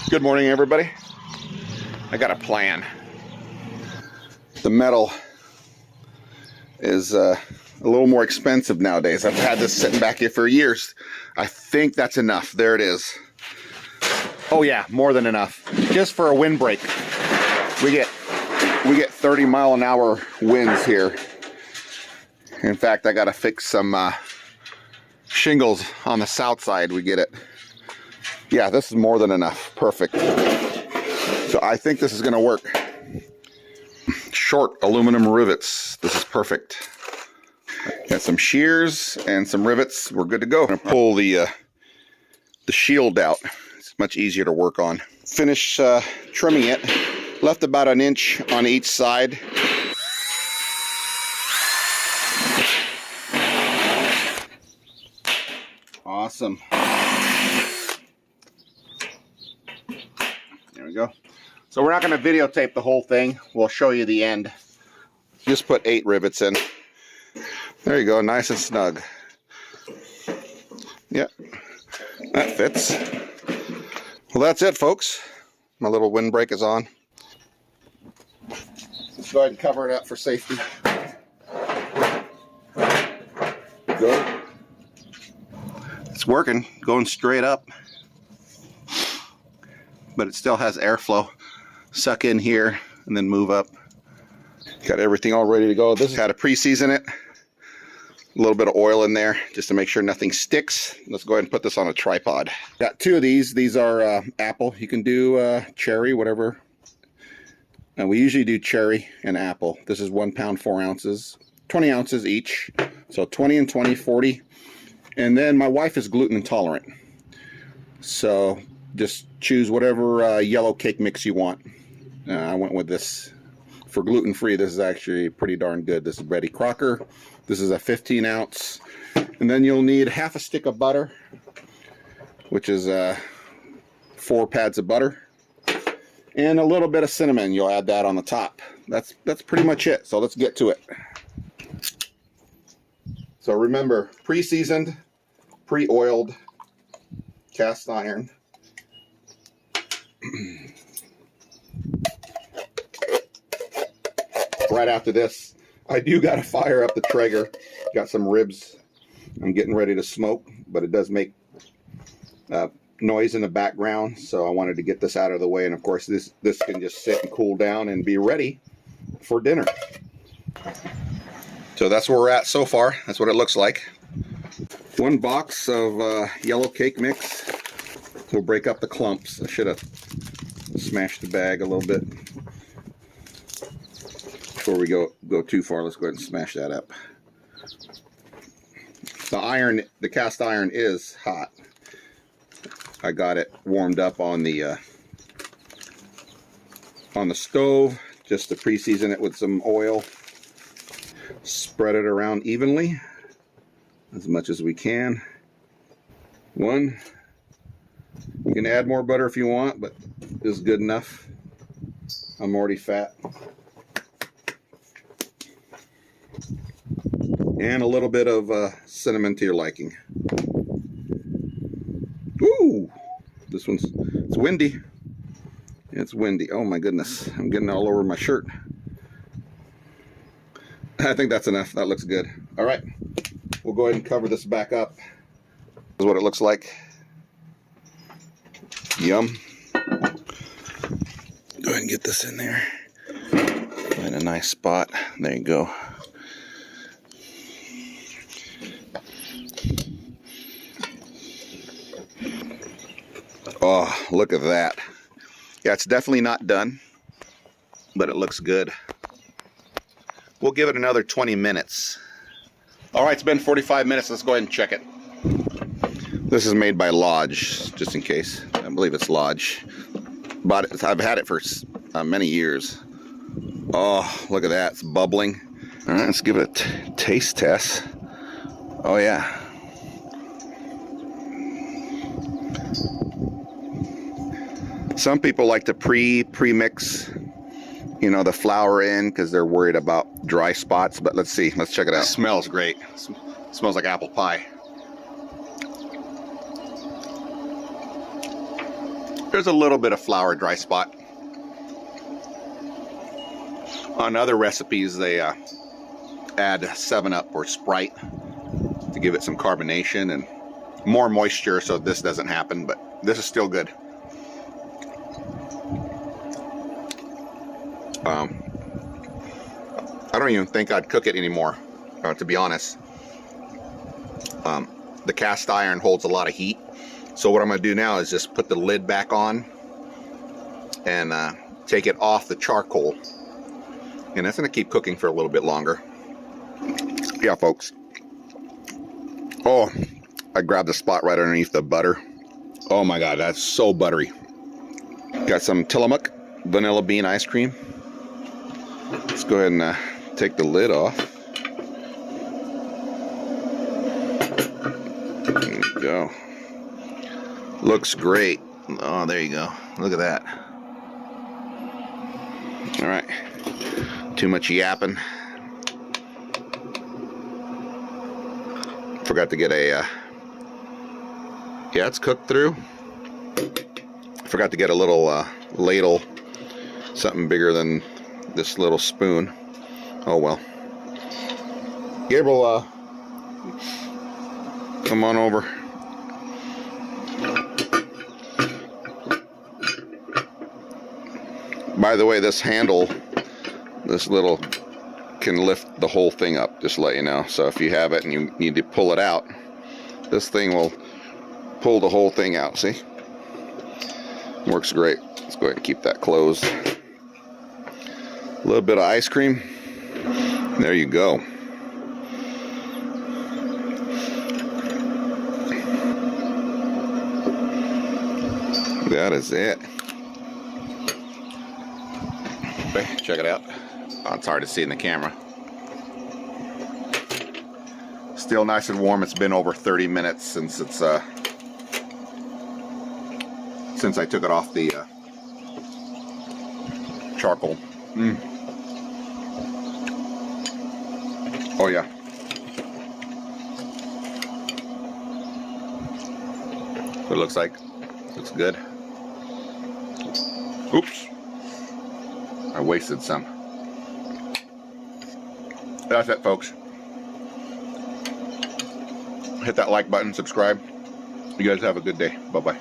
Good morning, everybody. I got a plan. The metal is a little more expensive nowadays. I've had this sitting back here for years. I think that's enough. There it is. Oh yeah, more than enough. Just for a windbreak. We get 30-mile-an-hour winds here. In fact, I gotta fix some shingles on the south side. We get it. Yeah, this is more than enough. Perfect. So I think this is gonna work. Short aluminum rivets. This is perfect. Got some shears and some rivets. We're good to go. I'm gonna pull the shield out. It's much easier to work on. Finish trimming it. Left about an inch on each side. Awesome. There we go. So we're not going to videotape the whole thing. We'll show you the end. Just put 8 rivets in. There you go, nice and snug. Yep, that fits. Well, that's it, folks. My little windbreak is on. Let's go ahead and cover it up for safety. Go. It's working, going straight up. But it still has airflow. Suck in here and then move up. Got everything all ready to go. This had a pre-season it. A little bit of oil in there just to make sure nothing sticks. Let's go ahead and put this on a tripod. Got 2 of these. These are apple. You can do cherry, whatever. And we usually do cherry and apple. This is 1 pound, 4 ounces, 20 ounces each. So 20 and 20, 40. And then my wife is gluten intolerant. So just choose whatever yellow cake mix you want. I went with this. For gluten-free, this is actually pretty darn good. This is Betty Crocker. This is a 15 ounce. And then you'll need half a stick of butter, which is 4 pads of butter. And a little bit of cinnamon. You'll add that on the top. That's pretty much it. So let's get to it. So remember, pre-seasoned, pre-oiled, cast iron. Right after this, I do got to fire up the Traeger. Got some ribs I'm getting ready to smoke, but it does make noise in the background, so I wanted to get this out of the way. And of course, this can just sit and cool down and be ready for dinner. So that's where we're at so far. That's what it looks like. 1 box of yellow cake mix will break up the clumps. I should have smashed the bag a little bit. Before we go too far, let's go ahead and smash that up. The cast iron is hot. I got it warmed up on the stove just to pre-season it with some oil. Spread it around evenly as much as we can. 1. You can add more butter if you want, but this is good enough. I'm already fat. And a little bit of cinnamon to your liking. Ooh, it's windy. It's windy. Oh my goodness, I'm getting all over my shirt. I think that's enough. That looks good. All right, we'll go ahead and cover this back up. This is what it looks like. Yum. Go ahead and get this in there. Find a nice spot. There you go. Oh, look at that. Yeah, it's definitely not done, but it looks good. We'll give it another 20 minutes. All right, it's been 45 minutes. Let's go ahead and check it. This is made by Lodge, just in case. I believe it's Lodge. But I've had it for many years. Oh, look at that. It's bubbling. All right, let's give it a taste test. Oh, yeah. Some people like to pre-mix, you know, the flour in because they're worried about dry spots. But let's see. Let's check it out. It smells great. It smells like apple pie. There's a little bit of flour dry spot. On other recipes, they add 7-Up or Sprite to give it some carbonation and more moisture, so this doesn't happen, but this is still good. I don't even think I'd cook it anymore, to be honest. The cast iron holds a lot of heat, so what I'm going to do now is just put the lid back on and take it off the charcoal, and that's going to keep cooking for a little bit longer. Yeah, folks. Oh, I grabbed the spot right underneath the butter. Oh my god, that's so buttery. Got some Tillamook vanilla bean ice cream. Let's go ahead and take the lid off. There you go. Looks great. Oh, there you go. Look at that. All right. Too much yapping. Forgot to get a... yeah, it's cooked through. Forgot to get a little ladle. Something bigger than this little spoon. Oh well. Gabriel, come on over. By the way, this handle, this little, can lift the whole thing up, just to let you know. So if you have it and you need to pull it out, this thing will pull the whole thing out, see? Works great. Let's go ahead and keep that closed. A little bit of ice cream. There you go. That is it. Okay, check it out. Oh, it's hard to see in the camera. Still nice and warm. It's been over 30 minutes since it's since I took it off the charcoal. Oh yeah. What it looks like. Looks good. Oops. I wasted some. That's it, folks. Hit that like button, subscribe. You guys have a good day. Bye-bye.